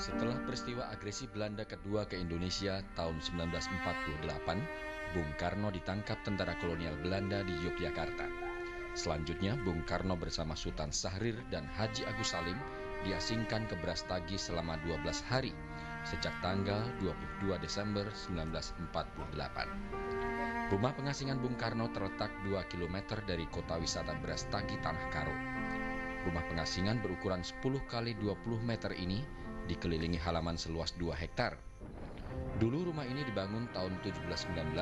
Setelah peristiwa agresi Belanda kedua ke Indonesia tahun 1948, Bung Karno ditangkap tentara kolonial Belanda di Yogyakarta. Selanjutnya, Bung Karno bersama Sultan Syahrir dan Haji Agus Salim diasingkan ke Brastagi selama 12 hari, sejak tanggal 22 Desember 1948. Rumah pengasingan Bung Karno terletak 2 km dari kota wisata Brastagi Tanah Karo. Rumah pengasingan berukuran 10 kali 20 meter ini dikelilingi halaman seluas 2 hektar. Dulu rumah ini dibangun tahun 1719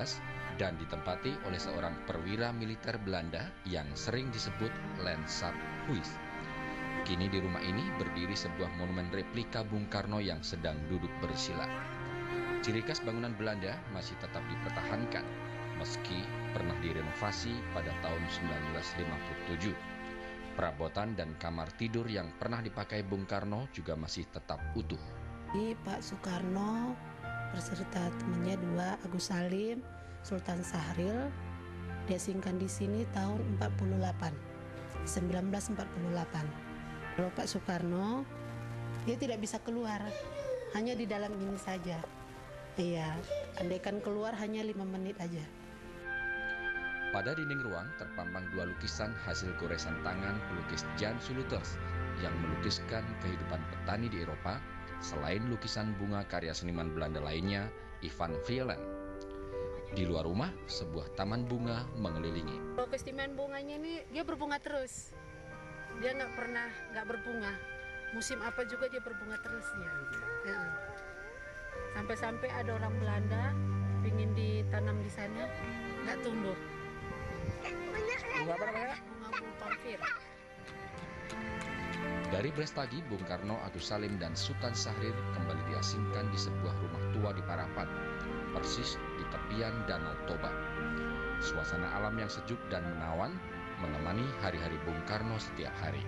dan ditempati oleh seorang perwira militer Belanda yang sering disebut Lensat Huis. Kini di rumah ini berdiri sebuah monumen replika Bung Karno yang sedang duduk bersila. Ciri khas bangunan Belanda masih tetap dipertahankan, meski pernah direnovasi pada tahun 1957. Perabotan dan kamar tidur yang pernah dipakai Bung Karno juga masih tetap utuh. Pak Soekarno berserta temannya 2, Agus Salim, Sultan Syahrir, diasingkan di sini tahun 1948. Kalau Pak Soekarno, dia tidak bisa keluar, hanya di dalam ini saja. Iya, andaikan keluar hanya 5 menit aja. Pada dinding ruang terpampang 2 lukisan hasil goresan tangan pelukis Jan Suluters yang melukiskan kehidupan petani di Eropa, selain lukisan bunga karya seniman Belanda lainnya, Ivan Vreeland. Di luar rumah, sebuah taman bunga mengelilingi. Keistimewaan bunganya ini, dia berbunga terus. Dia nggak berbunga. Musim apa juga dia berbunga terus ya. Sampai-sampai ada orang Belanda ingin ditanam di sana, nggak tumbuh. Bunga apa namanya? Bunga pamfir. Dari Brastagi, Bung Karno, Agus Salim, dan Sultan Syahrir kembali diasingkan di sebuah rumah tua di Parapat, persis di tepian Danau Toba. Suasana alam yang sejuk dan menawan menemani hari-hari Bung Karno setiap hari.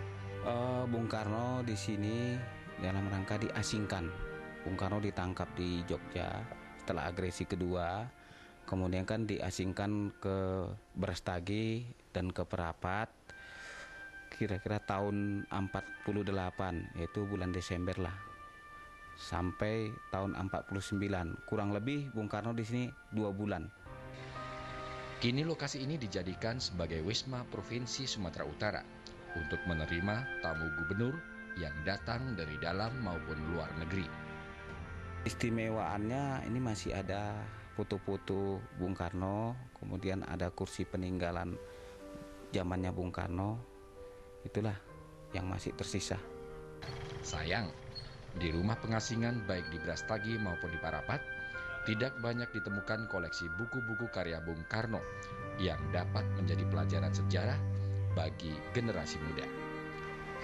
Bung Karno di sini dalam rangka diasingkan. Bung Karno ditangkap di Jogja setelah agresi kedua. Kemudian kan diasingkan ke Brastagi dan ke Parapat kira-kira tahun 48, yaitu bulan Desember lah, sampai tahun 49. Kurang lebih Bung Karno di sini 2 bulan. Kini lokasi ini dijadikan sebagai Wisma Provinsi Sumatera Utara untuk menerima tamu gubernur yang datang dari dalam maupun luar negeri. Istimewaannya ini masih ada foto-foto Bung Karno, kemudian ada kursi peninggalan zamannya Bung Karno. Itulah yang masih tersisa. Sayang, di rumah pengasingan baik di Brastagi maupun di Parapat, tidak banyak ditemukan koleksi buku-buku karya Bung Karno yang dapat menjadi pelajaran sejarah bagi generasi muda.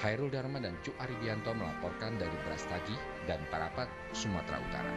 Hairul Dharma dan Cuk Aridianto melaporkan dari Brastagi dan Parapat, Sumatera Utara.